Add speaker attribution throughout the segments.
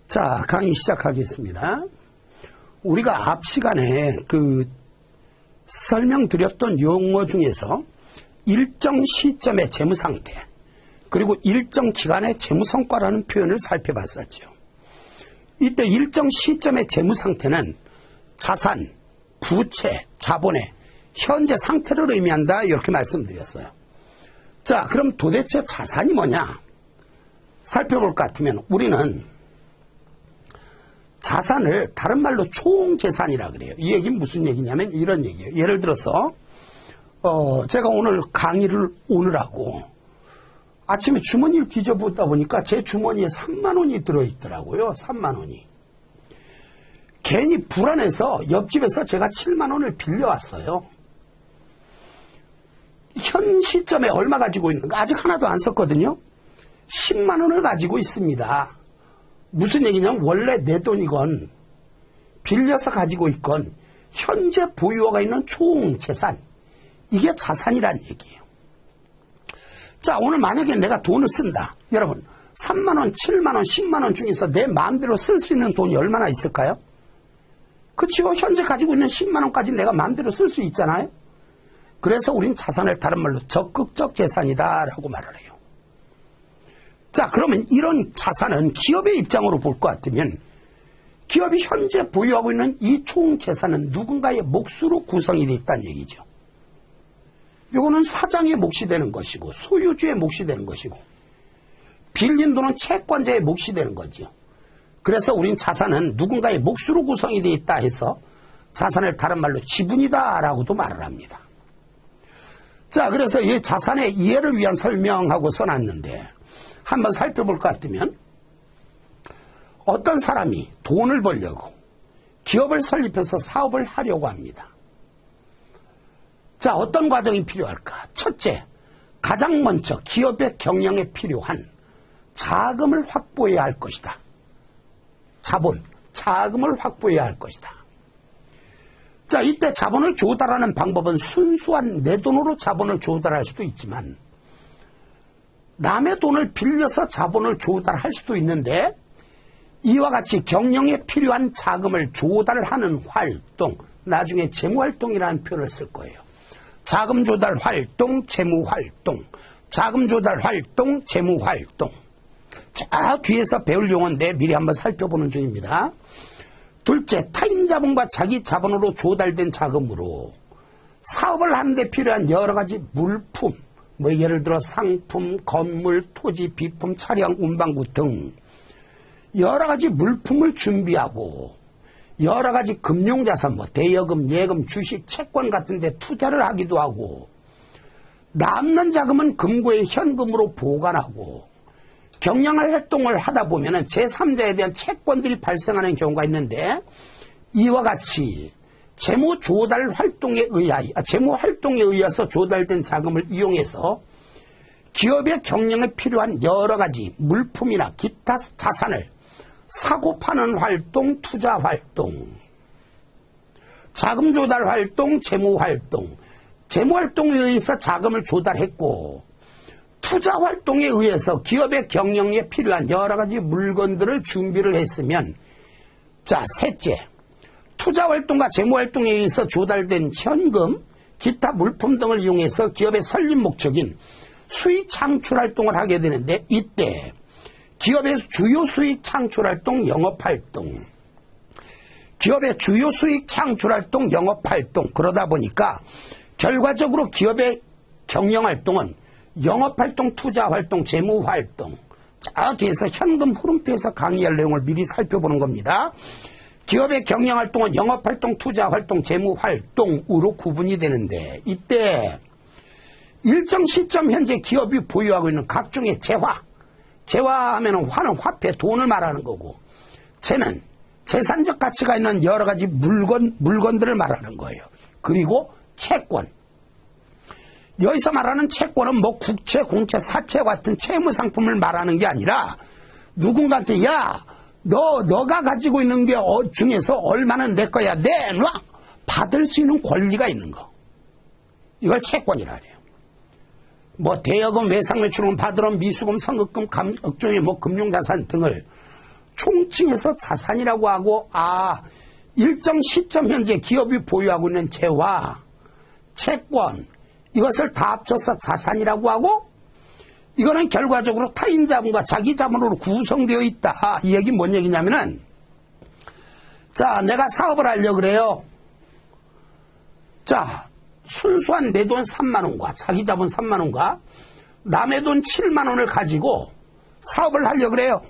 Speaker 1: 자, 강의 시작하겠습니다. 우리가 앞 시간에 설명드렸던 용어 중에서 일정 시점의 재무상태, 그리고 일정 기간의 재무성과라는 표현을 살펴봤었죠. 이때 일정 시점의 재무상태는 자산, 부채, 자본의 현재 상태를 의미한다, 이렇게 말씀드렸어요. 자, 그럼 도대체 자산이 뭐냐? 살펴볼 것 같으면 우리는 자산을 다른 말로 총재산이라 그래요. 이 얘기는 무슨 얘기냐면 이런 얘기예요. 예를 들어서 제가 오늘 강의를 오느라고 아침에 주머니를 뒤져보다 보니까 제 주머니에 3만 원이 들어있더라고요. 3만 원이. 괜히 불안해서 옆집에서 제가 7만 원을 빌려왔어요. 현 시점에 얼마 가지고 있는가? 아직 하나도 안 썼거든요. 10만 원을 가지고 있습니다. 무슨 얘기냐면 원래 내 돈이건 빌려서 가지고 있건 현재 보유가 있는 총재산, 이게 자산이란 얘기예요. 자, 오늘 만약에 내가 돈을 쓴다. 여러분, 3만 원, 7만 원, 10만 원 중에서 내 마음대로 쓸 수 있는 돈이 얼마나 있을까요? 그렇죠. 현재 가지고 있는 10만 원까지 내가 마음대로 쓸 수 있잖아요. 그래서 우린 자산을 다른 말로 적극적 재산이다라고 말을 해요. 자, 그러면 이런 자산은 기업의 입장으로 볼 것 같으면 기업이 현재 보유하고 있는 이 총재산은 누군가의 몫으로 구성이 되어 있다는 얘기죠. 이거는 사장의 몫이 되는 것이고 소유주의 몫이 되는 것이고 빌린 돈은 채권자의 몫이 되는 거죠. 그래서 우린 자산은 누군가의 몫으로 구성이 되어 있다 해서 자산을 다른 말로 지분이다 라고도 말을 합니다. 자, 그래서 이 자산의 이해를 위한 설명하고 써놨는데 한번 살펴볼 것 같으면 어떤 사람이 돈을 벌려고 기업을 설립해서 사업을 하려고 합니다. 자, 어떤 과정이 필요할까? 첫째, 가장 먼저 기업의 경영에 필요한 자금을 확보해야 할 것이다. 자금을 확보해야 할 것이다. 자, 이때 자본을 조달하는 방법은 순수한 내 돈으로 자본을 조달할 수도 있지만 남의 돈을 빌려서 자본을 조달할 수도 있는데 이와 같이 경영에 필요한 자금을 조달하는 활동, 나중에 재무활동이라는 표현을 쓸 거예요. 자금 조달 활동, 재무활동, 자금 조달 활동, 재무활동. 자, 뒤에서 배울 용어인데 미리 한번 살펴보는 중입니다. 둘째, 타인 자본과 자기 자본으로 조달된 자금으로 사업을 하는 데 필요한 여러 가지 물품, 예를 들어 상품, 건물, 토지, 비품, 차량, 운반구 등 여러 가지 물품을 준비하고 여러 가지 금융자산, 대여금, 예금, 주식, 채권 같은 데 투자를 하기도 하고 남는 자금은 금고에 현금으로 보관하고 경영할 활동을 하다 보면 제3자에 대한 채권들이 발생하는 경우가 있는데 이와 같이 재무 활동에 의해서 조달된 자금을 이용해서 기업의 경영에 필요한 여러 가지 물품이나 기타 자산을 사고 파는 활동, 투자 활동, 자금 조달 활동, 재무 활동에 의해서 자금을 조달했고 투자 활동에 의해서 기업의 경영에 필요한 여러 가지 물건들을 준비를 했으면, 자, 셋째, 투자 활동과 재무 활동에 의해서 조달된 현금, 기타 물품 등을 이용해서 기업의 설립 목적인 수익 창출 활동을 하게 되는데 이때 기업의 주요 수익 창출 활동, 영업 활동, 기업의 주요 수익 창출 활동, 영업 활동, 그러다 보니까 결과적으로 기업의 경영 활동은 영업 활동, 투자 활동, 재무 활동. 자, 뒤에서 현금 흐름표에서 강의할 내용을 미리 살펴보는 겁니다. 기업의 경영활동은 영업활동, 투자활동, 재무활동으로 구분이 되는데 이때 일정 시점 현재 기업이 보유하고 있는 각종의 재화하면 화는 화폐, 돈을 말하는 거고 재는 재산적 가치가 있는 여러 가지 물건들을 말하는 거예요. 그리고 채권. 여기서 말하는 채권은 국채, 공채, 사채 같은 채무상품을 말하는 게 아니라 누군가한테 너가 가지고 있는 게 중에서 얼마는 내 거야 내놔 받을 수 있는 권리가 있는 거, 이걸 채권이라 해요. 대여금, 외상매출금, 받으러 미수금, 선급금, 각종의 금융자산 등을 총칭해서 자산이라고 하고, 일정 시점 현재 기업이 보유하고 있는 재화, 채권, 이것을 다 합쳐서 자산이라고 하고, 이거는 결과적으로 타인 자본과 자기 자본으로 구성되어 있다. 이 얘기 뭔 얘기냐면은, 자, 내가 사업을 하려고 그래요. 자, 순수한 내 돈 3만 원과 자기 자본 3만 원과 남의 돈 7만 원을 가지고 사업을 하려고 그래요.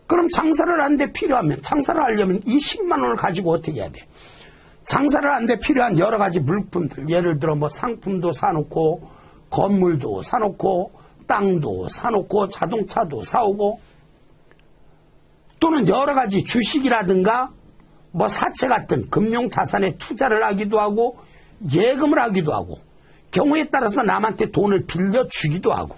Speaker 1: 그럼 장사를 하는데 필요하면, 장사를 하려면 이 10만 원을 가지고 어떻게 해야 돼? 장사를 하는데 필요한 여러 가지 물품들, 예를 들어 뭐 상품도 사놓고, 건물도 사놓고, 땅도 사놓고, 자동차도 사오고, 또는 여러 가지 주식이라든가 뭐 사채 같은 금융자산에 투자를 하기도 하고, 예금을 하기도 하고, 경우에 따라서 남한테 돈을 빌려주기도 하고,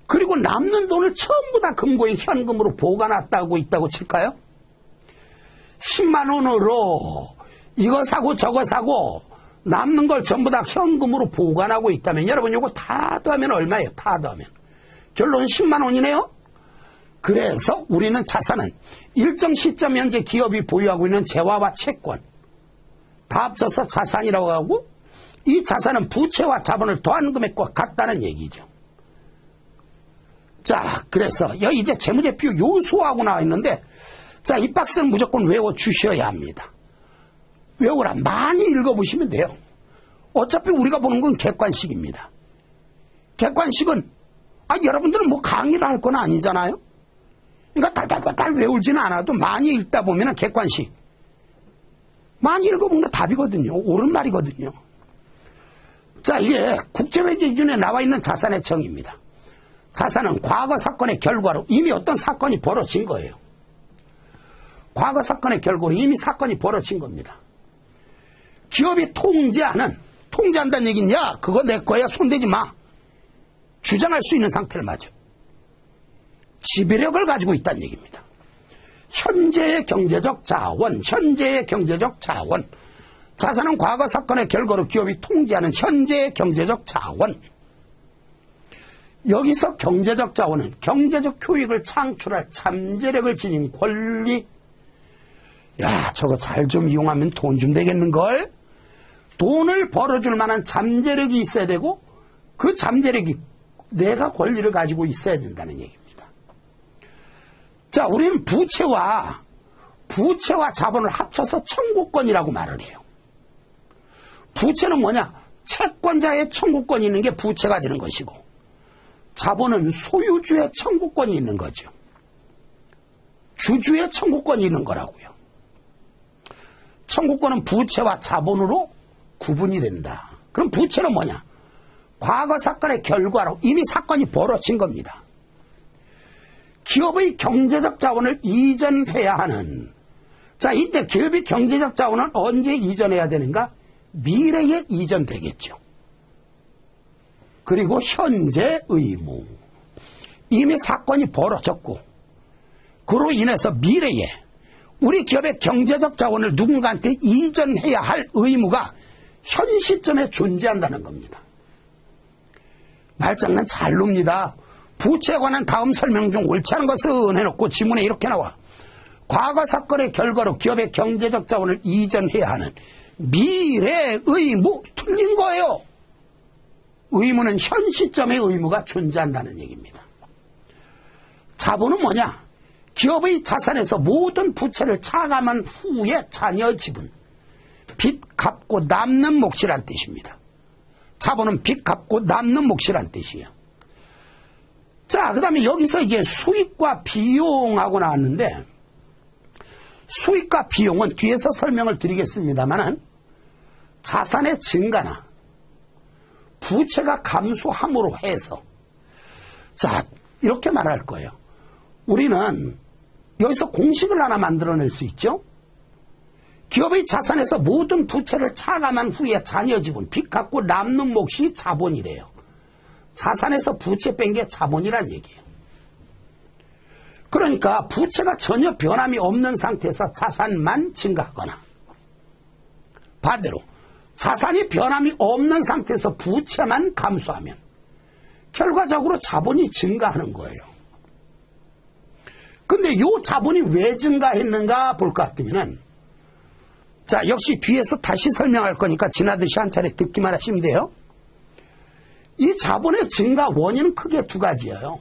Speaker 1: 그리고 남는 돈을 전부 다 금고에 현금으로 보관했다고 있다고 칠까요? 10만 원으로 이거 사고 저거 사고 남는 걸 전부 다 현금으로 보관하고 있다면, 여러분 이거 다 더하면 얼마예요? 다 더하면 결론은 10만 원이네요. 그래서 우리는 자산은 일정 시점 현재 기업이 보유하고 있는 재화와 채권 다 합쳐서 자산이라고 하고, 이 자산은 부채와 자본을 더한 금액과 같다는 얘기죠. 자, 그래서 여기 이제 재무제표 요소하고 나와 있는데, 자, 이 박스는 무조건 외워주셔야 합니다. 외우라. 많이 읽어보시면 돼요. 어차피 우리가 보는 건 객관식입니다. 객관식은 여러분들은 뭐 강의를 할 건 아니잖아요. 그러니까 달달달달 외울지는 않아도 많이 읽다 보면 객관식 많이 읽어본 게 답이거든요. 옳은 말이거든요. 자, 이게 국제회계 기준에 나와 있는 자산의 정의입니다. 자산은 과거 사건의 결과로 이미 어떤 사건이 벌어진 거예요. 과거 사건의 결과로 이미 사건이 벌어진 겁니다. 기업이 통제한다는 얘기는, 야, 그거 내 거야, 손대지 마, 주장할 수 있는 상태를 맞아. 지배력을 가지고 있다는 얘기입니다. 현재의 경제적 자원, 자산은 과거 사건의 결과로 기업이 통제하는 현재의 경제적 자원. 여기서 경제적 자원은 경제적 효익을 창출할 잠재력을 지닌 권리. 야, 저거 잘 좀 이용하면 돈 좀 되겠는걸? 돈을 벌어줄 만한 잠재력이 있어야 되고, 그 잠재력이 내가 권리를 가지고 있어야 된다는 얘기입니다. 자, 우리는 부채와 자본을 합쳐서 청구권이라고 말을 해요. 부채는 뭐냐? 채권자의 청구권이 있는 게 부채가 되는 것이고, 자본은 소유주의 청구권이 있는 거죠. 주주의 청구권이 있는 거라고요. 청구권은 부채와 자본으로 구분이 된다. 그럼 부채는 뭐냐? 과거 사건의 결과로 이미 사건이 벌어진 겁니다. 기업의 경제적 자원을 이전해야 하는, 자, 이때 기업의 경제적 자원은 언제 이전해야 되는가? 미래에 이전되겠죠. 그리고 현재 의무. 이미 사건이 벌어졌고, 그로 인해서 미래에 우리 기업의 경제적 자원을 누군가한테 이전해야 할 의무가 현 시점에 존재한다는 겁니다. 말장난 잘 놉니다. 부채에 관한 다음 설명 중 옳지 않은 것은 해놓고 지문에 이렇게 나와. 과거 사건의 결과로 기업의 경제적 자원을 이전해야 하는 미래 의무. 틀린 거예요. 의무는 현 시점의 의무가 존재한다는 얘기입니다. 자본은 뭐냐? 기업의 자산에서 모든 부채를 차감한 후에 자녀 지분, 빚 갚고 남는 몫이란 뜻입니다. 자본은 빚 갚고 남는 몫이란 뜻이에요. 자, 그 다음에 여기서 이제 수익과 비용하고 나왔는데, 수익과 비용은 뒤에서 설명을 드리겠습니다만, 자산의 증가나 부채가 감소함으로 해서, 자, 이렇게 말할 거예요. 우리는 여기서 공식을 하나 만들어낼 수 있죠. 기업의 자산에서 모든 부채를 차감한 후에 자녀 지분, 빚 갚고 남는 몫이 자본이래요. 자산에서 부채 뺀 게 자본이란 얘기예요. 그러니까 부채가 전혀 변함이 없는 상태에서 자산만 증가하거나, 반대로 자산이 변함이 없는 상태에서 부채만 감소하면 결과적으로 자본이 증가하는 거예요. 근데 요 자본이 왜 증가했는가 볼 것 같으면은, 자, 역시 뒤에서 다시 설명할 거니까 지나듯이 한 차례 듣기만 하시면 돼요. 이 자본의 증가 원인은 크게 두 가지예요.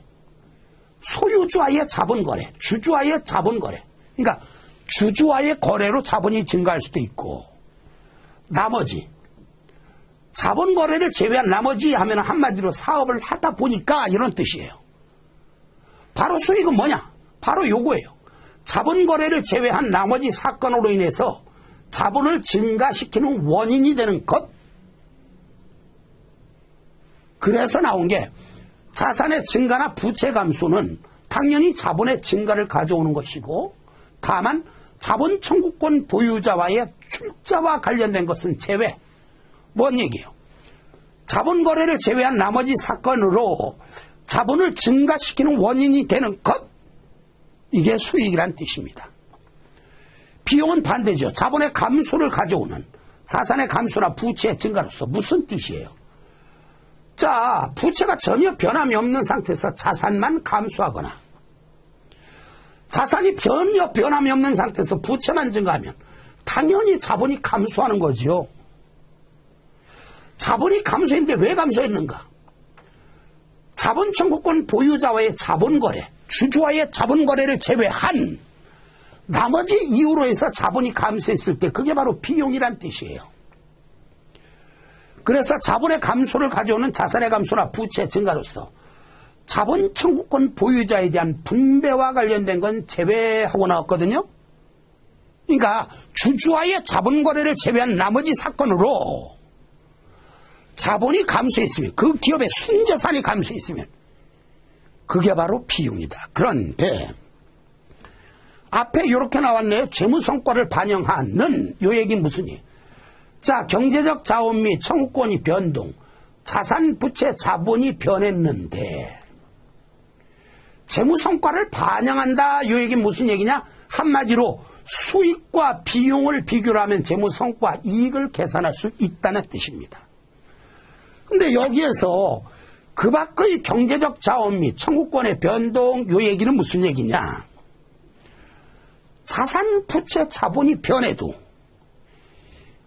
Speaker 1: 소유주와의 자본거래, 주주와의 자본거래. 그러니까 주주와의 거래로 자본이 증가할 수도 있고, 나머지 자본거래를 제외한 나머지 하면 한마디로 사업을 하다 보니까 이런 뜻이에요. 바로 수익은 뭐냐? 바로 요거예요. 자본거래를 제외한 나머지 사건으로 인해서 자본을 증가시키는 원인이 되는 것. 그래서 나온 게 자산의 증가나 부채 감소는 당연히 자본의 증가를 가져오는 것이고, 다만 자본 청구권 보유자와의 출자와 관련된 것은 제외. 뭔 얘기예요? 자본 거래를 제외한 나머지 사건으로 자본을 증가시키는 원인이 되는 것. 이게 수익이란 뜻입니다. 비용은 반대죠. 자본의 감소를 가져오는, 자산의 감소나 부채의 증가로서 무슨 뜻이에요? 자, 부채가 전혀 변함이 없는 상태에서 자산만 감소하거나, 자산이 전혀 변함이 없는 상태에서 부채만 증가하면 당연히 자본이 감소하는 거지요. 자본이 감소했는데 왜 감소했는가? 자본 청구권 보유자와의 자본거래, 주주와의 자본거래를 제외한 나머지 이유로 해서 자본이 감소했을 때 그게 바로 비용이란 뜻이에요. 그래서 자본의 감소를 가져오는 자산의 감소나 부채 증가로서 자본 청구권 보유자에 대한 분배와 관련된 건 제외하고 나왔거든요. 그러니까 주주와의 자본거래를 제외한 나머지 사건으로 자본이 감소했으면, 그 기업의 순자산이 감소했으면 그게 바로 비용이다. 그런데 앞에 이렇게 나왔네요. 재무성과를 반영하는, 요 얘기 무슨 얘기? 자, 경제적 자원 및 청구권이 변동, 자산, 부채, 자본이 변했는데 재무성과를 반영한다. 요 얘기 무슨 얘기냐? 한마디로 수익과 비용을 비교를 하면 재무성과 이익을 계산할 수 있다는 뜻입니다. 근데 여기에서 그 밖의 경제적 자원 및 청구권의 변동, 요 얘기는 무슨 얘기냐? 자산, 부채, 자본이 변해도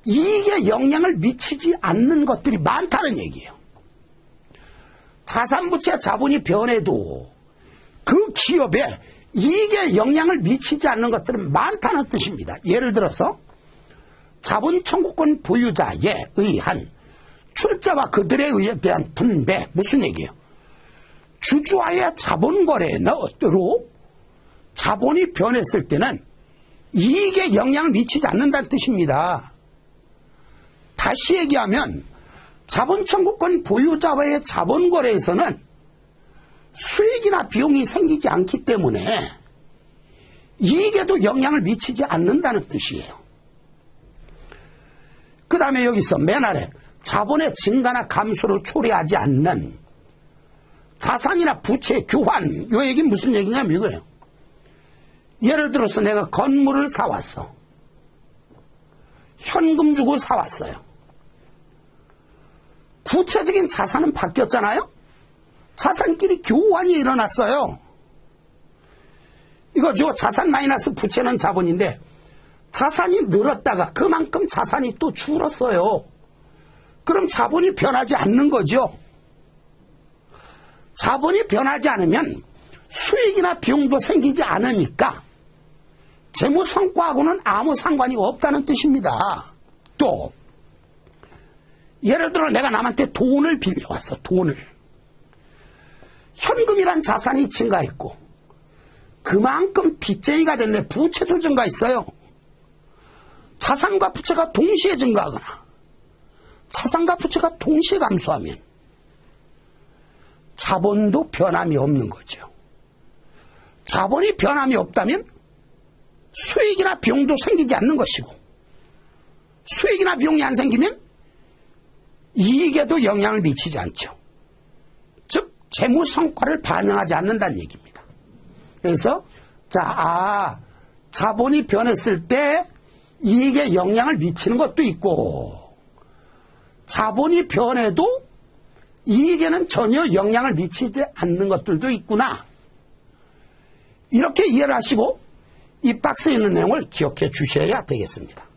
Speaker 1: 이익에 영향을 미치지 않는 것들이 많다는 얘기예요. 자산, 부채, 자본이 변해도 그 기업에 이익에 영향을 미치지 않는 것들은 많다는 뜻입니다. 예를 들어서 자본 청구권 보유자에 의한 출자와 그들에 의해 대한 분배, 무슨 얘기예요? 주주와의 자본거래로 자본이 변했을 때는 이익에 영향을 미치지 않는다는 뜻입니다. 다시 얘기하면 자본 청구권 보유자와의 자본거래에서는 수익이나 비용이 생기지 않기 때문에 이익에도 영향을 미치지 않는다는 뜻이에요. 그 다음에 여기서 맨 아래 자본의 증가나 감소를 초래하지 않는 자산이나 부채 교환, 요 얘기 무슨 얘기냐면 이거예요. 예를 들어서 내가 건물을 사왔어. 현금 주고 사왔어요. 구체적인 자산은 바뀌었잖아요. 자산끼리 교환이 일어났어요. 이거죠. 자산 마이너스 부채는 자본인데 자산이 늘었다가 그만큼 자산이 또 줄었어요. 그럼 자본이 변하지 않는 거죠. 자본이 변하지 않으면 수익이나 비용도 생기지 않으니까 재무성과하고는 아무 상관이 없다는 뜻입니다. 또 예를 들어 내가 남한테 돈을 빌려왔어. 돈을. 현금이란 자산이 증가했고 그만큼 빚쟁이가 됐네. 부채도 증가했어요. 자산과 부채가 동시에 증가하거나 자산과 부채가 동시에 감소하면 자본도 변함이 없는 거죠. 자본이 변함이 없다면 수익이나 비용도 생기지 않는 것이고 수익이나 비용이 안 생기면 이익에도 영향을 미치지 않죠. 즉 재무성과를 반영하지 않는다는 얘기입니다. 그래서 자본이 변했을 때 이익에 영향을 미치는 것도 있고 자본이 변해도 이익에는 전혀 영향을 미치지 않는 것들도 있구나. 이렇게 이해를 하시고 이 박스에 있는 내용을 기억해 주셔야 되겠습니다.